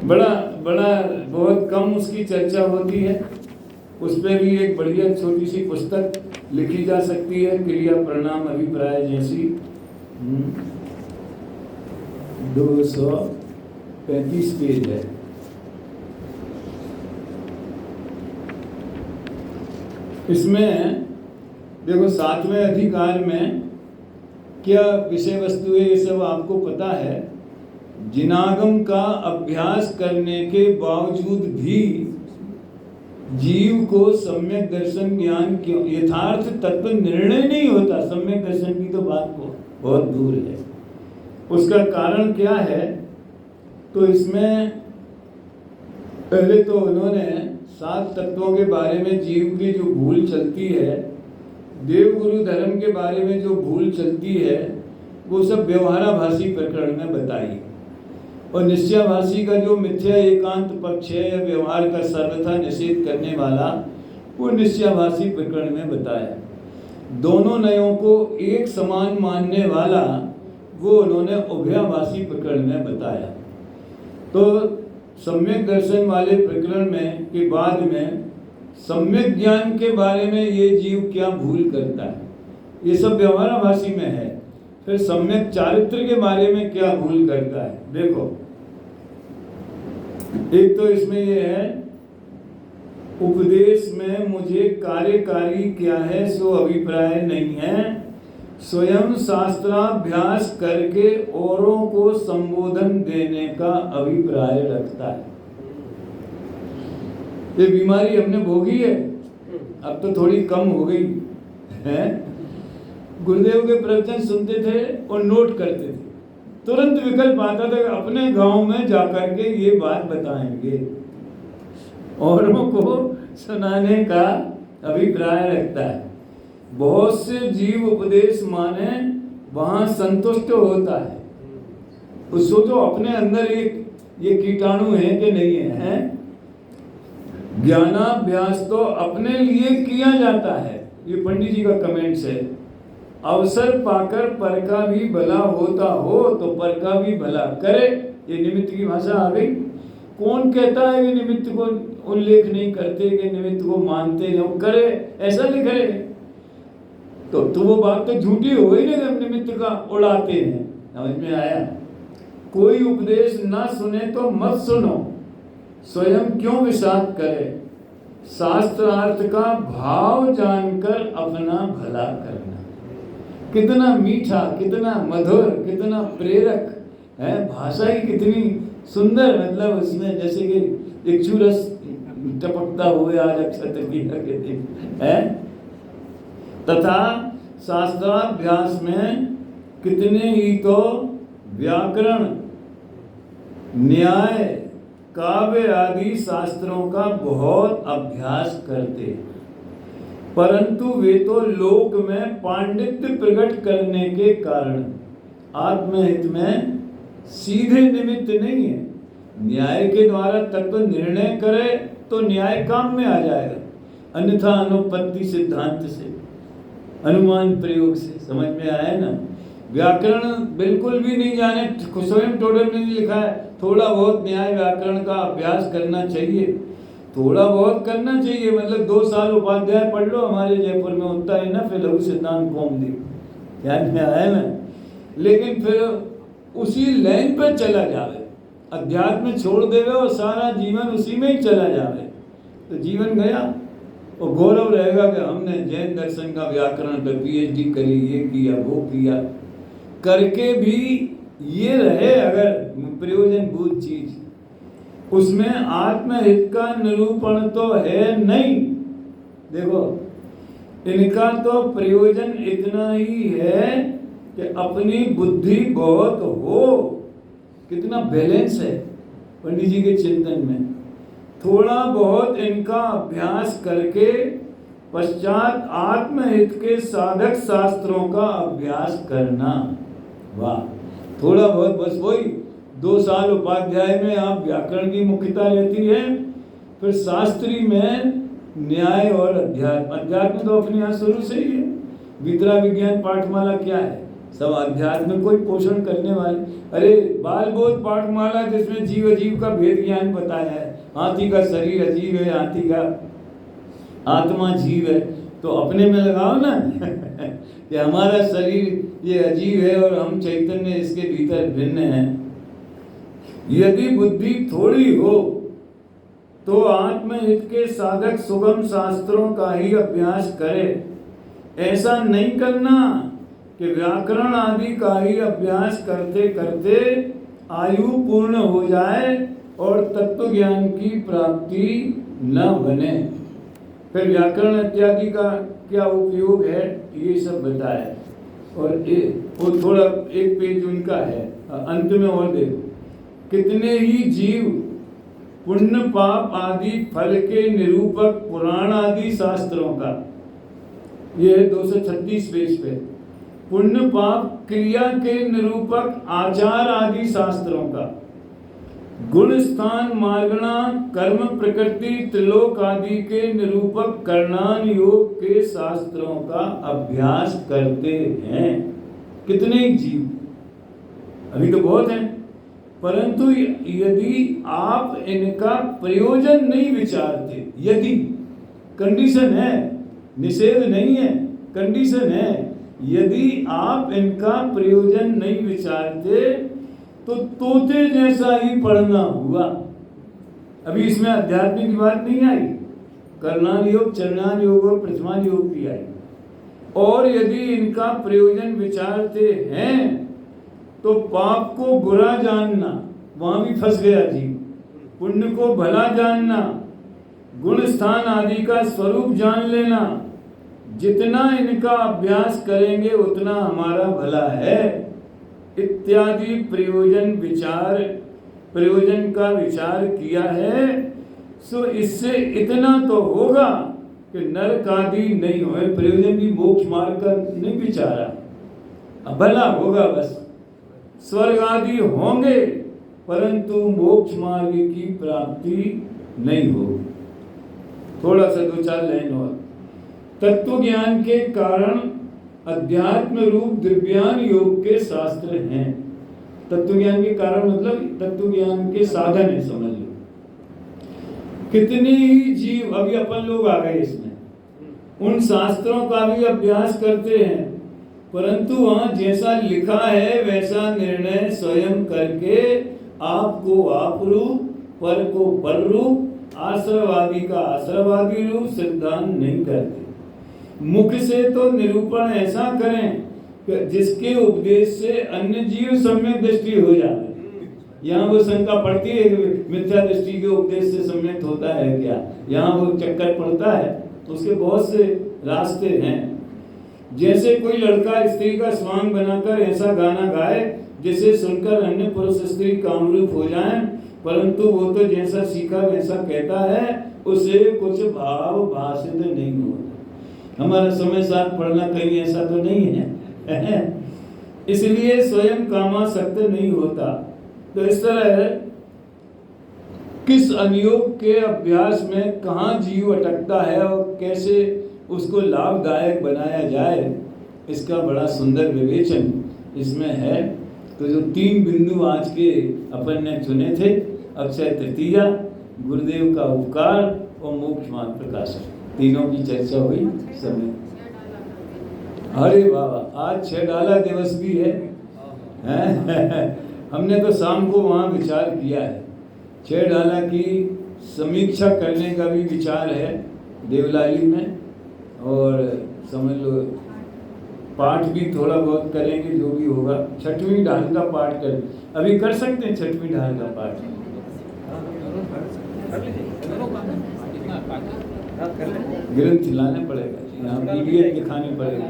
बड़ा बहुत कम उसकी चर्चा होती है। उस पर भी एक बढ़िया छोटी सी पुस्तक लिखी जा सकती है, क्रिया परिणाम अभिप्राय जैसी। 235 पेज है। इसमें देखो 7वें अधिकार में क्या विषय वस्तु है, ये सब आपको पता है। जिनागम का अभ्यास करने के बावजूद भी जीव को सम्यक दर्शन ज्ञान क्यों यथार्थ तत्व निर्णय नहीं होता। सम्यक दर्शन की तो बात बहुत दूर है। उसका कारण क्या है? तो इसमें पहले तो उन्होंने 7 तत्वों के बारे में, जीव की जो भूल चलती है, देवगुरु धर्म के बारे में जो भूल चलती है, वो सब व्यवहाराभासी प्रकरण में बताई। और निश्चयाभासी का जो मिथ्या एकांत पक्ष है या व्यवहार का सर्वथा निषेध करने वाला, वो निश्चयाभासी प्रकरण में बताया। दोनों नयों को एक समान मानने वाला वो उन्होंने उभयाभासी प्रकरण में बताया। तो सम्यक दर्शन वाले प्रकरण में के बाद में सम्यक ज्ञान के बारे में ये जीव क्या भूल करता है, ये सब व्यवहाराभासी में है। फिर सम्यक चारित्र के बारे में क्या भूल करता है, देखो एक तो इसमें ये है, उपदेश में मुझे कार्यकारी क्या है सो अभिप्राय नहीं है, स्वयं शास्त्राभ्यास करके औरों को संबोधन देने का अभिप्राय रखता है। ये बीमारी हमने भोगी है, अब तो थोड़ी कम हो गई है। गुरुदेव के प्रवचन सुनते थे और नोट करते थे, तुरंत विकल्प आता था अपने गांव में जाकर के ये बात बताएंगे, औरों को सुनाने का अभिप्राय रखता है। बहुत से जीव उपदेश माने वहां संतुष्ट होता है। उस सोचो अपने अंदर ये कीटाणु है कि नहीं है? ज्ञानाभ्यास तो अपने लिए किया जाता है, ये पंडित जी का कमेंट्स है। अवसर पाकर पर का भी भला होता हो तो पर का भी भला करे, ये निमित्त की भाषा आ गई। कौन कहता है कि निमित्त को उल्लेख नहीं करते, कि निमित्त को मानते नहीं, करे ऐसा लिख रहे, तो वो बात तो झूठी हो गई ना, जब निमित्त का उड़ाते हैं। समझ में आया? कोई उपदेश ना सुने तो मत सुनो, स्वयं क्यों विषाद करे, शास्त्रार्थ का भाव जानकर अपना भला करना। कितना मीठा, कितना मधुर, कितना प्रेरक है, भाषा ही कितनी सुंदर। मतलब उसमें जैसे कि इक्षुरस टपकता हुए आज अक्षर के है। तथा शास्त्राभ्यास में कितने ही तो व्याकरण, न्याय, काव्य आदि शास्त्रों का बहुत अभ्यास करते, परंतु वे तो लोक में पांडित्य प्रकट करने के कारण आत्महित में सीधे निमित्त नहीं है। न्याय के द्वारा तत्व निर्णय करे तो न्याय काम में आ जाएगा, अन्यथा अनुपत्ति सिद्धांत से, अनुमान प्रयोग से। समझ में आया ना? व्याकरण बिल्कुल भी नहीं जाने, स्वयं टोडर ने लिखा है थोड़ा बहुत न्याय व्याकरण का अभ्यास करना चाहिए। थोड़ा बहुत करना चाहिए, मतलब 2 साल उपाध्याय पढ़ लो, हमारे जयपुर में होता है ना, फिर लघु सिद्धांत कौमुदी, ध्यान में आया ना। लेकिन फिर उसी लाइन पर चला जावे, अध्यात्म छोड़ देवे और सारा जीवन उसी में ही चला जावे, तो जीवन गया। और गौरव रहेगा कि हमने जैन दर्शन का व्याकरण पर PhD करी, ये किया वो किया, करके भी ये रहे अगर प्रयोजनभूत चीज, उसमें आत्महित का निरूपण तो है नहीं। देखो इनका तो प्रयोजन इतना ही है कि अपनी बुद्धि बहुत हो। कितना बैलेंस है पंडित जी के चिंतन में। थोड़ा बहुत इनका अभ्यास करके पश्चात आत्महित के साधक शास्त्रों का अभ्यास करना। वाह, थोड़ा बहुत, बस वही 2 साल उपाध्याय में आप व्याकरण की मुख्यता रहती है, फिर शास्त्री में न्याय और अध्यात्म। अध्यात्म तो अपने यहाँ शुरू से ही है। विद्या विज्ञान पाठमाला क्या है? सब अध्यात्म को ही पोषण करने वाले। अरे बाल बोध पाठमाला जिसमें जीव अजीव का भेद ज्ञान बताया है। हाथी का शरीर अजीव है, हाथी का आत्मा जीव है, तो अपने में लगाओ ना कि हमारा शरीर ये अजीव है और हम चैतन्य इसके भीतर भिन्न हैं। यदि बुद्धि थोड़ी हो तो आत्महित के साधक सुगम शास्त्रों का ही अभ्यास करे। ऐसा नहीं करना कि व्याकरण आदि का ही अभ्यास करते करते आयु पूर्ण हो जाए और तत्व ज्ञान की प्राप्ति न बने। फिर व्याकरण इत्यादि का क्या उपयोग है ये सब बताया। और वो थोड़ा एक पेज उनका है, अंत में और देखो, कितने ही जीव पुण्य पाप आदि फल के निरूपक पुराण आदि शास्त्रों का, ये है 236 पेज पे, पुण्य पाप क्रिया के निरूपक आचार आदि शास्त्रों का, गुण स्थान मार्गणा कर्म प्रकृति त्रिलोक आदि के निरूपक कर्णान योग के शास्त्रों का अभ्यास करते हैं। कितने ही जीव, अभी तो बहुत हैं, परंतु यदि आप इनका प्रयोजन नहीं विचारते, यदि कंडीशन है, निषेध नहीं है, कंडीशन है, यदि आप इनका प्रयोजन नहीं विचारते तो तोते जैसा ही पढ़ना हुआ। अभी इसमें अध्यात्म की बात नहीं आई, कर्णान योग, चरणान योग और प्रथमान योग की आई। और यदि इनका प्रयोजन विचारते हैं तो पाप को बुरा जानना, वहां भी फंस गया जीव, पुण्य को भला जानना, गुण स्थान आदि का स्वरूप जान लेना, जितना इनका अभ्यास करेंगे उतना हमारा भला है, इत्यादि प्रयोजन का विचार किया है। सो इससे इतना तो होगा कि नरक आदि नहीं होए, प्रयोजन भी मोक्ष मार्ग का नहीं विचारा, भला होगा बस, स्वर्ग आदि होंगे परंतु मोक्ष मार्ग की प्राप्ति नहीं होगी। थोड़ा सा 2-4 लाइन और। तत्व ज्ञान के कारण अध्यात्म रूप दिव्यान योग के शास्त्र हैं। तत्व ज्ञान के कारण मतलब तत्व ज्ञान के साधन है, समझ लो। कितने ही जीव, अभी अपन लोग आ गए इसमें, उन शास्त्रों का भी अभ्यास करते हैं, परंतु वहां जैसा लिखा है वैसा निर्णय स्वयं करके आपको आप रूप, पर को पर रूप, आश्रवादी का आश्रवादी रूप सिद्धांत नहीं करते। मुख से तो निरूपण ऐसा करें कि जिसके उपदेश से अन्य जीव सम्यक दृष्टि हो जाए। यहाँ वो शंका पड़ती है कि मिथ्या दृष्टि के उपदेश से सम्यक होता है क्या, यहाँ वो चक्कर पड़ता है। उसके बहुत से रास्ते हैं। जैसे कोई लड़का स्त्री का स्वांग बनाकर ऐसा गाना गाए जिसे सुनकर अन्य पुरुष स्त्री कामरूप हो जाएं, परंतु वो तो जैसा सीखा वैसा कहता है, उसे कुछ भाव भाषित नहीं होता। हमारा समय साथ पढ़ना कहीं ऐसा तो नहीं है इसलिए स्वयं कामासक्त नहीं होता। तो इस तरह किस अनुयोग के अभ्यास में कहाँ जीव अटकता है और कैसे उसको लाभदायक बनाया जाए, इसका बड़ा सुंदर विवेचन इसमें है। तो जो 3 बिंदु आज के अपन ने चुने थे, अक्षय तृतीया, गुरुदेव का उपकार और मोक्ष मार्ग प्रकाशन, तीनों की चर्चा हुई समय। अरे बाबा, आज 6 डाला दिवस भी है हमने तो शाम को वहाँ विचार किया है। 6 डाला की समीक्षा करने का भी विचार है देवलाली में, और समझ लो पाठ भी थोड़ा बहुत करेंगे, जो भी होगा। 6वीं ढाल का पाठ कर, अभी कर सकते हैं 6वीं ढाल का पाठ। ग्रंथ लाना पड़ेगा, यहाँ PDF दिखाने पड़ेगा।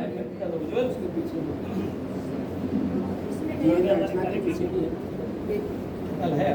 कल है